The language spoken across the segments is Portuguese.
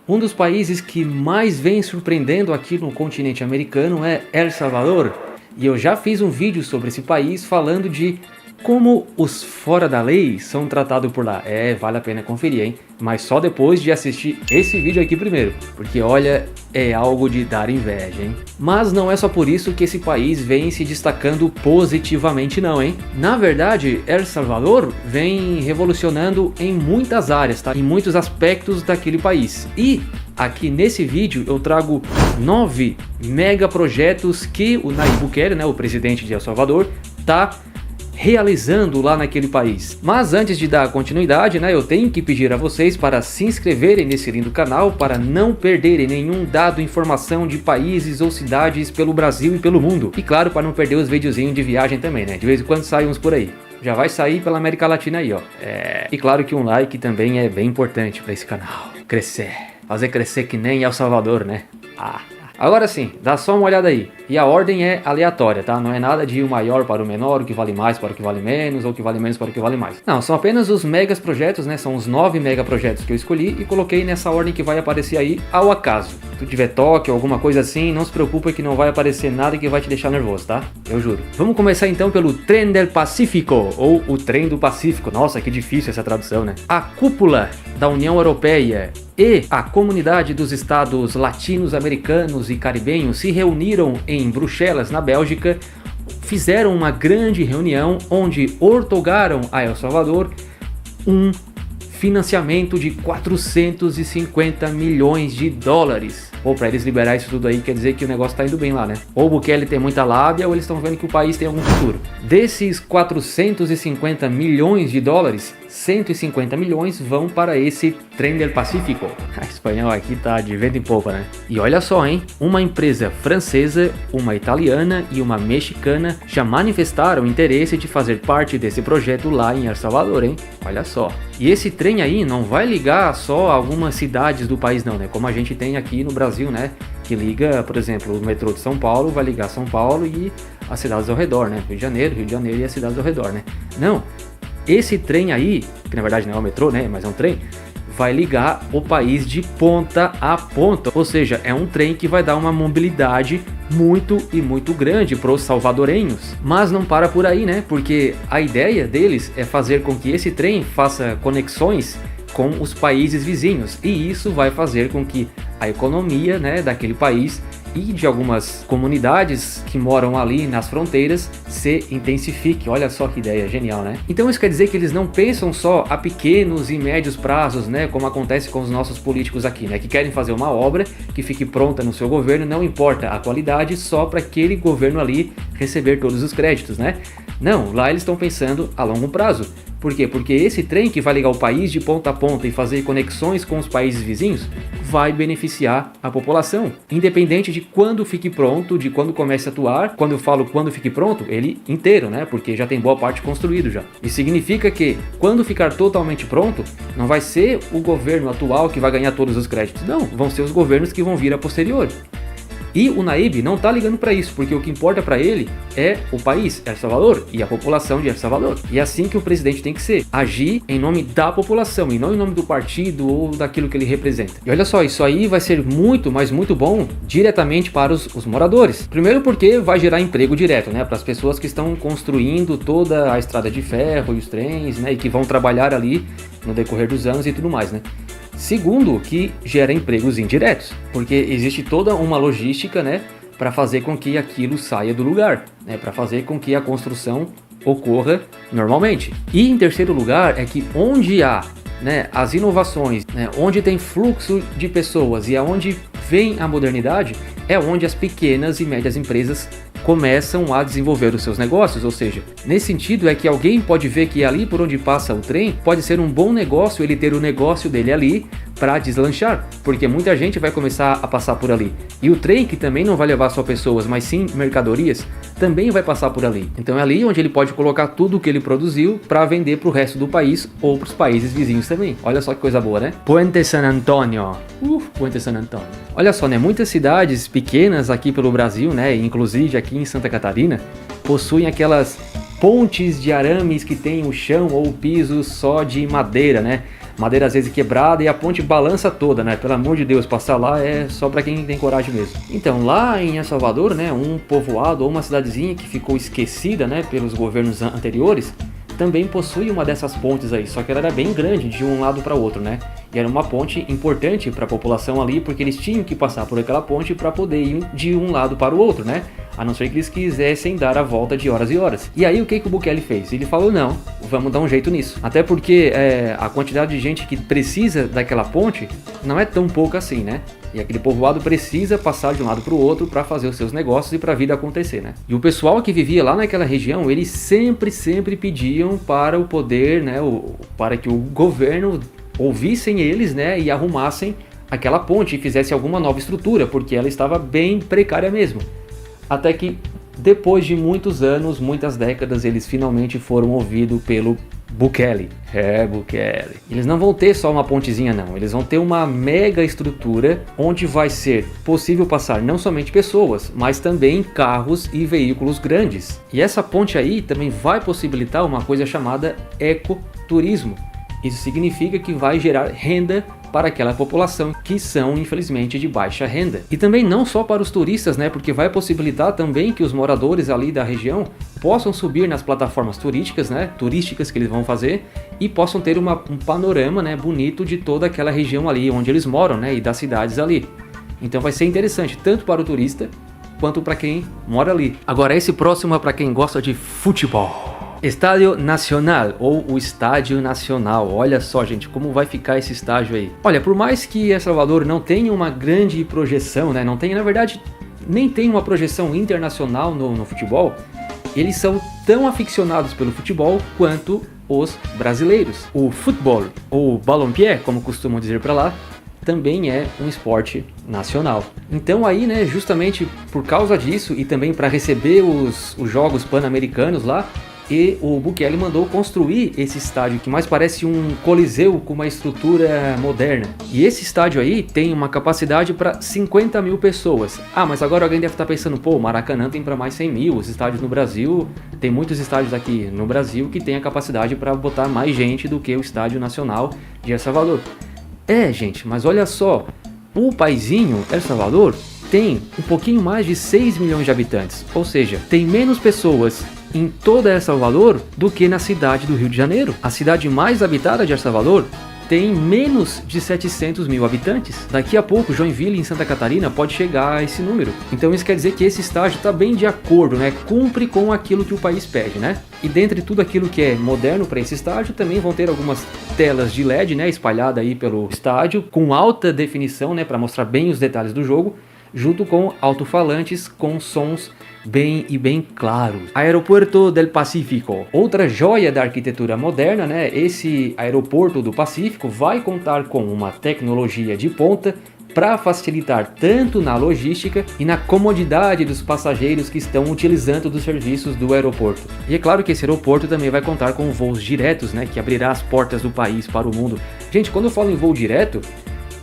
Um dos países que mais vem surpreendendo aqui no continente americano é El Salvador. E eu já fiz um vídeo sobre esse país falando de como os fora da lei são tratados por lá. Vale a pena conferir, hein? Mas só depois de assistir esse vídeo aqui primeiro. Porque olha, é algo de dar inveja, hein? Mas não é só por isso que esse país vem se destacando positivamente não, hein? Na verdade, El Salvador vem revolucionando em muitas áreas, tá? Em muitos aspectos daquele país. E aqui nesse vídeo eu trago 9 megaprojetos que o Nayib Bukele, né, o presidente de El Salvador, tá realizando lá naquele país. Mas antes de dar continuidade, né, eu tenho que pedir a vocês para se inscreverem nesse lindo canal para não perderem nenhum dado, informação de países ou cidades pelo Brasil e pelo mundo. E claro, para não perder os videozinhos de viagem também, né? De vez em quando saem uns por aí. Já vai sair pela América Latina aí, ó. E claro que um like também é bem importante para esse canal crescer. Fazer crescer que nem El Salvador, né? Agora sim, dá só uma olhada aí. E a ordem é aleatória, tá? Não é nada de o maior para o menor, o que vale mais para o que vale menos, ou o que vale menos para o que vale mais. Não, são apenas os megas projetos, né? São os 9 megaprojetos que eu escolhi e coloquei nessa ordem que vai aparecer aí ao acaso. Se tu tiver toque ou alguma coisa assim, não se preocupa que não vai aparecer nada que vai te deixar nervoso, tá? Eu juro. Vamos começar então pelo Tren del Pacífico, ou o Trem do Pacífico. Nossa, que difícil essa tradução, né? A cúpula da União Europeia e a comunidade dos estados latinos-americanos e caribenhos se reuniram em Bruxelas, na Bélgica, fizeram uma grande reunião onde outorgaram a El Salvador um financiamento de 450 milhões de dólares. Ou para eles liberar isso tudo aí, quer dizer que o negócio tá indo bem lá, né? Ou o Bukele tem muita lábia, ou eles estão vendo que o país tem algum futuro. Desses 450 milhões de dólares, 150 milhões vão para esse Trem del Pacífico. A espanhol aqui tá de vento em popa, né? E olha só, hein? Uma empresa francesa, uma italiana e uma mexicana já manifestaram interesse de fazer parte desse projeto lá em El Salvador, hein? Olha só. E esse trem aí não vai ligar só algumas cidades do país não, né? Como a gente tem aqui no Brasil, né? Que liga, por exemplo, o metrô de São Paulo vai ligar São Paulo e as cidades ao redor, né? Rio de Janeiro e as cidades ao redor, né? Não. Esse trem aí, que na verdade não é o metrô, né, mas é um trem, vai ligar o país de ponta a ponta. Ou seja, é um trem que vai dar uma mobilidade muito grande para os salvadorenhos. Mas não para por aí, né? Porque a ideia deles é fazer com que esse trem faça conexões com os países vizinhos. E isso vai fazer com que a economia, né, daquele país e de algumas comunidades que moram ali nas fronteiras se intensifique. Olha só que ideia genial, né? Então isso quer dizer que eles não pensam só a pequenos e médios prazos, né? Como acontece com os nossos políticos aqui, né? Que querem fazer uma obra que fique pronta no seu governo, não importa a qualidade, só para aquele governo ali receber todos os créditos, né? Não, lá eles estão pensando a longo prazo. Por quê? Porque esse trem que vai ligar o país de ponta a ponta e fazer conexões com os países vizinhos vai beneficiar a população. Independente de quando fique pronto, de quando comece a atuar. Quando eu falo quando fique pronto, ele inteiro, né? Porque já tem boa parte construído já. E significa que quando ficar totalmente pronto, não vai ser o governo atual que vai ganhar todos os créditos. Não, vão ser os governos que vão vir a posterior. E o Nayib não tá ligando para isso, porque o que importa para ele é o país, El Salvador, e a população de El Salvador. E é assim que o presidente tem que ser, agir em nome da população, e não em nome do partido ou daquilo que ele representa. E olha só, isso aí vai ser muito, mas muito bom diretamente para os moradores. Primeiro porque vai gerar emprego direto, né, para as pessoas que estão construindo toda a estrada de ferro e os trens, né, e que vão trabalhar ali no decorrer dos anos e tudo mais, né. Segundo, que gera empregos indiretos, porque existe toda uma logística, né, para fazer com que aquilo saia do lugar, né, para fazer com que a construção ocorra normalmente. E em terceiro lugar é que onde há, né, as inovações, né, onde tem fluxo de pessoas e aonde vem a modernidade, é onde as pequenas e médias empresas começam a desenvolver os seus negócios. Ou seja, nesse sentido é que alguém pode ver que ali por onde passa o trem pode ser um bom negócio ele ter o negócio dele ali para deslanchar, porque muita gente vai começar a passar por ali. E o trem, que também não vai levar só pessoas, mas sim mercadorias, também vai passar por ali. Então é ali onde ele pode colocar tudo o que ele produziu para vender para o resto do país ou para os países vizinhos também. Olha só que coisa boa, né? Puente San Antonio. Puente San Antonio. Olha só, né? Muitas cidades pequenas aqui pelo Brasil, né? Inclusive aqui em Santa Catarina, possuem aquelas pontes de arames que tem o chão ou o piso só de madeira, né? madeira às vezes quebrada e a ponte balança toda, né? Pelo amor de Deus, passar lá é só para quem tem coragem mesmo. Então, lá em El Salvador, né, um povoado ou uma cidadezinha que ficou esquecida, né, pelos governos anteriores, também possui uma dessas pontes aí, só que ela era bem grande de um lado para o outro, né? E era uma ponte importante para a população ali, porque eles tinham que passar por aquela ponte para poder ir de um lado para o outro, né? A não ser que eles quisessem dar a volta de horas e horas. E aí o que o Bukele fez? Ele falou, não, vamos dar um jeito nisso. Até porque a quantidade de gente que precisa daquela ponte não é tão pouca assim, né? E aquele povoado precisa passar de um lado para o outro para fazer os seus negócios e para a vida acontecer, né? E o pessoal que vivia lá naquela região, eles sempre pediam para o poder, né? Para que o governo ouvissem eles, né? E arrumassem aquela ponte e fizesse alguma nova estrutura, porque ela estava bem precária mesmo. Até que depois de muitos anos, muitas décadas, eles finalmente foram ouvidos pelo Bukele. Bukele. Eles não vão ter só uma pontezinha não, eles vão ter uma mega estrutura onde vai ser possível passar não somente pessoas, mas também carros e veículos grandes. E essa ponte aí também vai possibilitar uma coisa chamada ecoturismo. Isso significa que vai gerar renda para aquela população que são, infelizmente, de baixa renda. E também não só para os turistas, né? Porque vai possibilitar também que os moradores ali da região possam subir nas plataformas turísticas, né? Turísticas que eles vão fazer e possam ter um panorama, né, bonito de toda aquela região ali onde eles moram, né? E das cidades ali. Então vai ser interessante tanto para o turista quanto para quem mora ali. Agora esse próximo é para quem gosta de futebol. Estádio Nacional, ou o Estádio Nacional. Olha só, gente, como vai ficar esse estádio aí. Olha, por mais que El Salvador não tenha uma grande projeção, né? Não tem, na verdade, nem tem uma projeção internacional no futebol, eles são tão aficionados pelo futebol quanto os brasileiros. O futebol, ou ballon-pied, como costumam dizer para lá, também é um esporte nacional. Então aí, né, justamente por causa disso e também para receber os jogos pan-americanos lá, e o Bukele mandou construir esse estádio que mais parece um coliseu com uma estrutura moderna. E esse estádio aí tem uma capacidade para 50 mil pessoas. Ah, mas agora alguém deve estar pensando, pô, o Maracanã tem para mais 100 mil, os estádios no Brasil, tem muitos estádios aqui no Brasil que tem a capacidade para botar mais gente do que o Estádio Nacional de El Salvador. Gente, mas olha só, o paizinho El Salvador tem um pouquinho mais de 6 milhões de habitantes, ou seja, tem menos pessoas em toda El Salvador do que na cidade do Rio de Janeiro. A cidade mais habitada de El Salvador tem menos de 700 mil habitantes. Daqui a pouco, Joinville, em Santa Catarina, pode chegar a esse número. Então isso quer dizer que esse estádio está bem de acordo, né? Cumpre com aquilo que o país pede, né? E dentre tudo aquilo que é moderno para esse estádio, também vão ter algumas telas de LED, né? Espalhada aí pelo estádio, com alta definição, né? Para mostrar bem os detalhes do jogo, junto com alto-falantes com sons bem claros. Aeroporto del Pacífico, outra joia da arquitetura moderna, né? Esse aeroporto do Pacífico vai contar com uma tecnologia de ponta para facilitar tanto na logística e na comodidade dos passageiros que estão utilizando dos serviços do aeroporto. E é claro que esse aeroporto também vai contar com voos diretos, né? Que abrirá as portas do país para o mundo. Gente, quando eu falo em voo direto,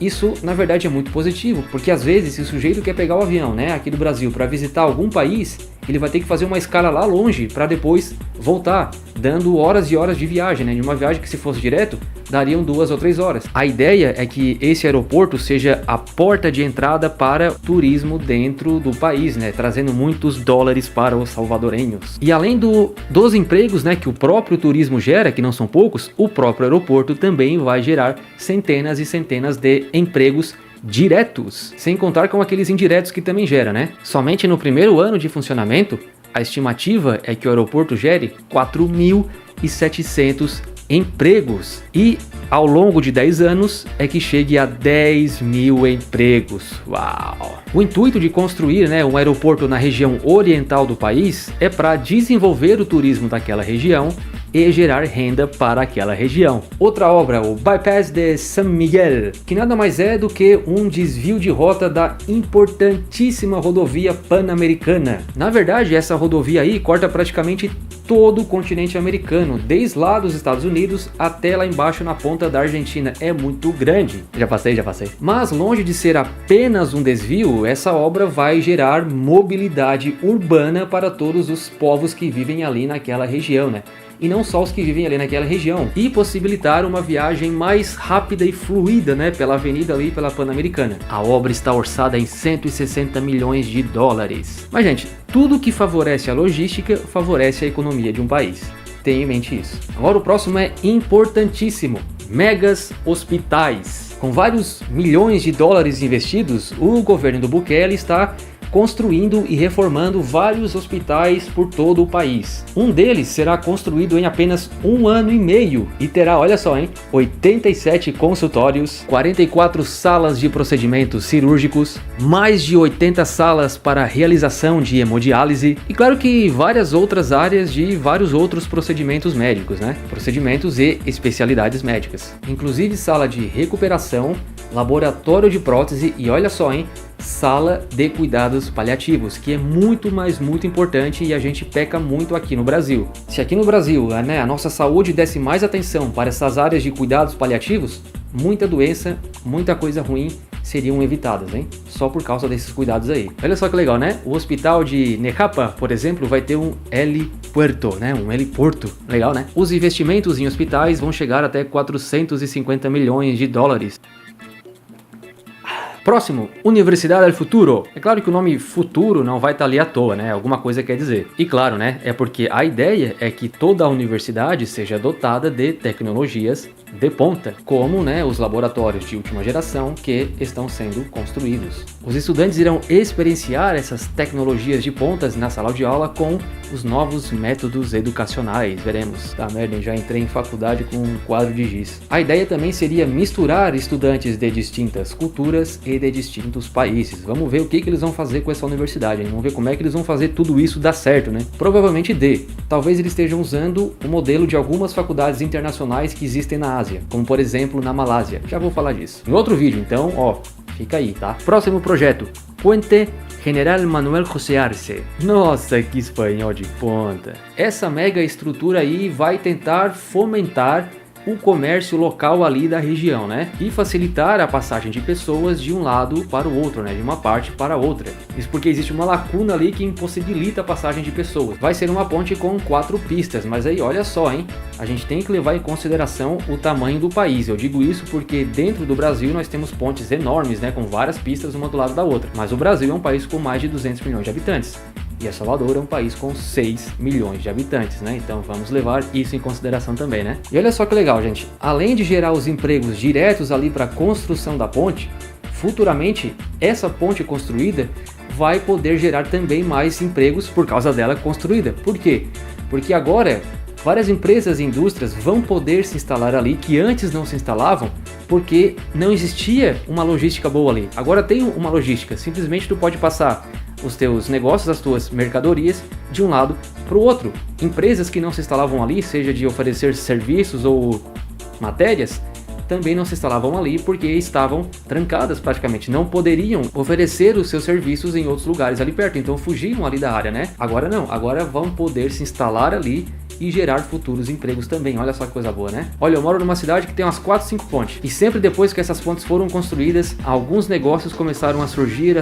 isso, na verdade, é muito positivo, porque às vezes, se o sujeito quer pegar o avião, né, aqui do Brasil, para visitar algum país, ele vai ter que fazer uma escala lá longe para depois voltar, dando horas e horas de viagem, né, de uma viagem que, se fosse direto, dariam 2 ou 3 horas. A ideia é que esse aeroporto seja a porta de entrada para turismo dentro do país, né, trazendo muitos dólares para os salvadorenhos. E além dos empregos, né, que o próprio turismo gera, que não são poucos, o próprio aeroporto também vai gerar centenas e centenas de empregos diretos, sem contar com aqueles indiretos que também gera, né? Somente no primeiro ano de funcionamento, a estimativa é que o aeroporto gere 4.700 empregos e ao longo de 10 anos é que chegue a 10 mil empregos. Uau! O intuito de construir, né, um aeroporto na região oriental do país é para desenvolver o turismo daquela região e gerar renda para aquela região. Outra obra, o Bypass de San Miguel, que nada mais é do que um desvio de rota da importantíssima rodovia pan-americana. Na verdade, essa rodovia aí corta praticamente todo o continente americano, desde lá dos Estados Unidos até lá embaixo na ponta da Argentina. É muito grande. Já passei. Mas longe de ser apenas um desvio, essa obra vai gerar mobilidade urbana para todos os povos que vivem ali naquela região, né? e não só os que vivem ali naquela região, e possibilitar uma viagem mais rápida e fluida, né, pela avenida ali, pela Pan-Americana. A obra está orçada em 160 milhões de dólares. Mas gente, tudo que favorece a logística favorece a economia de um país. Tenha em mente isso. Agora o próximo é importantíssimo: megas hospitais. Com vários milhões de dólares investidos, o governo do Bukele está construindo e reformando vários hospitais por todo o país. Um deles será construído em apenas 1 ano e meio e terá, olha só, 87 consultórios, 44 salas de procedimentos cirúrgicos, mais de 80 salas para realização de hemodiálise e claro que várias outras áreas de vários outros procedimentos médicos, né? Procedimentos e especialidades médicas. Inclusive sala de recuperação, laboratório de prótese e olha só, sala de cuidados paliativos, que é muito importante e a gente peca muito aqui no Brasil. Se aqui no Brasil, né, a nossa saúde desse mais atenção para essas áreas de cuidados paliativos, muita doença, muita coisa ruim seriam evitadas, só por causa desses cuidados aí. Olha só que legal, né? O hospital de Necapa, por exemplo, vai ter um helipuerto, né? Um heliporto. Legal, né? Os investimentos em hospitais vão chegar até 450 milhões de dólares. Próximo, Universidade del Futuro. É claro que o nome futuro não vai estar ali à toa, né? Alguma coisa quer dizer. E claro, né? É porque a ideia é que toda a universidade seja dotada de tecnologias de ponta, como, né, os laboratórios de última geração que estão sendo construídos. Os estudantes irão experienciar essas tecnologias de pontas na sala de aula com os novos métodos educacionais. Veremos. Tá merda, já entrei em faculdade com um quadro de giz. A ideia também seria misturar estudantes de distintas culturas e de distintos países. Vamos ver o que eles vão fazer com essa universidade, vamos ver como é que eles vão fazer tudo isso dar certo, né? Provavelmente dê. Talvez eles estejam usando o modelo de algumas faculdades internacionais que existem na Ásia, como por exemplo na Malásia. Já vou falar disso em outro vídeo, então, ó, fica aí, tá? Próximo projeto, Puente General Manuel José Arce. Nossa, que espanhol de ponta. Essa mega estrutura aí vai tentar fomentar o comércio local ali da região, né? E facilitar a passagem de pessoas de um lado para o outro, né? De uma parte para outra. Isso porque existe uma lacuna ali que impossibilita a passagem de pessoas. Vai ser uma ponte com 4 pistas, mas aí olha só, a gente tem que levar em consideração o tamanho do país. Eu digo isso porque dentro do Brasil nós temos pontes enormes, né? Com várias pistas uma do lado da outra. Mas o Brasil é um país com mais de 200 milhões de habitantes. E El Salvador é um país com 6 milhões de habitantes, né? Então vamos levar isso em consideração também, né? E olha só que legal, gente. Além de gerar os empregos diretos ali para a construção da ponte, futuramente essa ponte construída vai poder gerar também mais empregos por causa dela construída. Por quê? Porque agora várias empresas e indústrias vão poder se instalar ali que antes não se instalavam porque não existia uma logística boa ali. Agora tem uma logística, simplesmente tu pode passar os teus negócios, as tuas mercadorias de um lado para o outro. Empresas que não se instalavam ali, seja de oferecer serviços ou matérias, também não se instalavam ali porque estavam trancadas praticamente, não poderiam oferecer os seus serviços em outros lugares ali perto, então fugiam ali da área, né? Agora não, agora vão poder se instalar ali e gerar futuros empregos também. Olha só que coisa boa, né? Olha, eu moro numa cidade que tem umas 4, 5 pontes. E sempre depois que essas pontes foram construídas, alguns negócios começaram a surgir,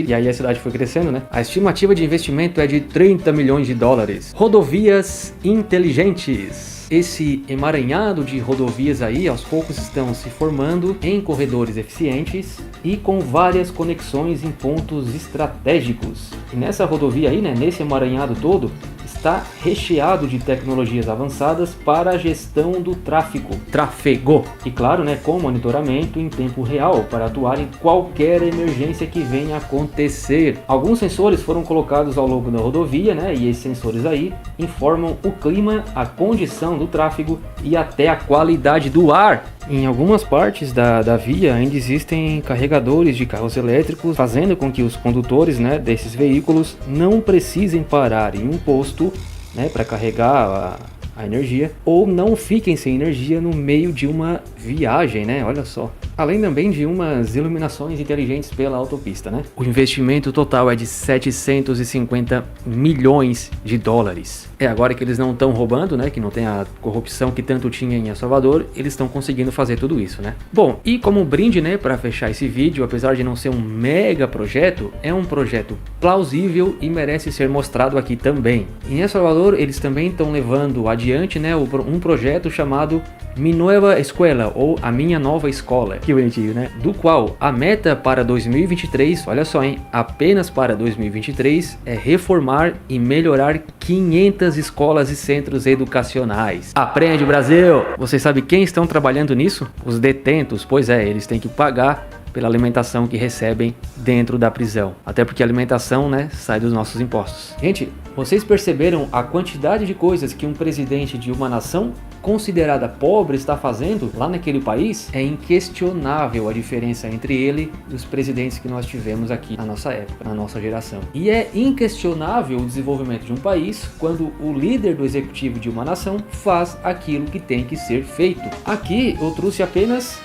e aí a cidade foi crescendo, né? A estimativa de investimento é de 30 milhões de dólares. Rodovias inteligentes. Esse emaranhado de rodovias aí, aos poucos estão se formando em corredores eficientes e com várias conexões em pontos estratégicos. E nessa rodovia aí, né, nesse emaranhado todo, está recheado de tecnologias avançadas para a gestão do tráfego. E claro, né, com monitoramento em tempo real para atuar em qualquer emergência que venha a acontecer. Alguns sensores foram colocados ao longo da rodovia, né, e esses sensores aí informam o clima, a condição do tráfego e até a qualidade do ar. Em algumas partes da via ainda existem carregadores de carros elétricos, fazendo com que os condutores, né, desses veículos não precisem parar em um posto, né, para carregar a energia, ou não fiquem sem energia no meio de uma viagem, né? Olha só. Além também de umas iluminações inteligentes pela autopista, né? O investimento total é de 750 milhões de dólares. É agora que eles não estão roubando, né? Que não tem a corrupção que tanto tinha em El Salvador, eles estão conseguindo fazer tudo isso, né? Bom, e como brinde, né, para fechar esse vídeo, apesar de não ser um mega projeto, é um projeto plausível e merece ser mostrado aqui também. Em El Salvador, eles também estão levando adiante adiante, né, um projeto chamado Mi Nueva Escuela, ou A Minha Nova Escola, que bonitinho, né? Do qual a meta para 2023, olha só, hein, apenas para 2023, é reformar e melhorar 500 escolas e centros educacionais. Aprende, Brasil! Você sabe quem estão trabalhando nisso? Os detentos, pois é, eles têm que pagar pela alimentação que recebem dentro da prisão. Até porque a alimentação, né, sai dos nossos impostos. Gente, vocês perceberam a quantidade de coisas que um presidente de uma nação considerada pobre está fazendo lá naquele país? É inquestionável a diferença entre ele e os presidentes que nós tivemos aqui na nossa época, na nossa geração. E é inquestionável o desenvolvimento de um país quando o líder do executivo de uma nação faz aquilo que tem que ser feito. Aqui eu trouxe apenas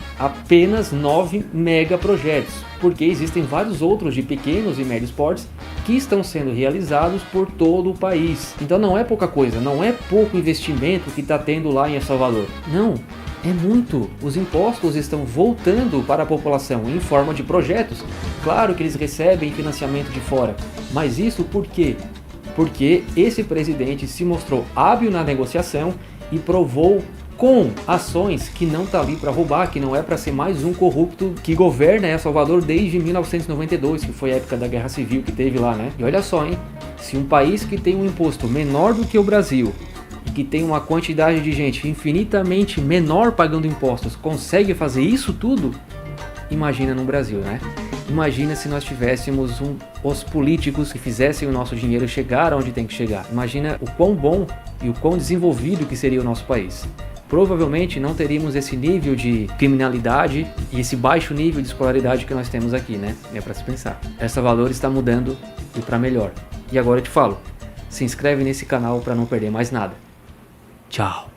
9 megaprojetos, porque existem vários outros de pequenos e médios portes que estão sendo realizados por todo o país. Então não é pouca coisa, não é pouco investimento que está tendo lá em El Salvador. Não, é muito. Os impostos estão voltando para a população em forma de projetos. Claro que eles recebem financiamento de fora, mas isso por quê? Porque esse presidente se mostrou hábil na negociação e provou com ações que não tá ali para roubar, que não é para ser mais um corrupto que governa El Salvador desde 1992, que foi a época da Guerra Civil que teve lá, né? E olha só, hein? Se um país que tem um imposto menor do que o Brasil e que tem uma quantidade de gente infinitamente menor pagando impostos consegue fazer isso tudo, imagina no Brasil, né? Imagina se nós tivéssemos os políticos que fizessem o nosso dinheiro chegar onde tem que chegar. Imagina o quão bom e o quão desenvolvido que seria o nosso país. Provavelmente não teríamos esse nível de criminalidade e esse baixo nível de escolaridade que nós temos aqui, né? É para se pensar. El Salvador está mudando e para melhor. E agora eu te falo, se inscreve nesse canal para não perder mais nada. Tchau!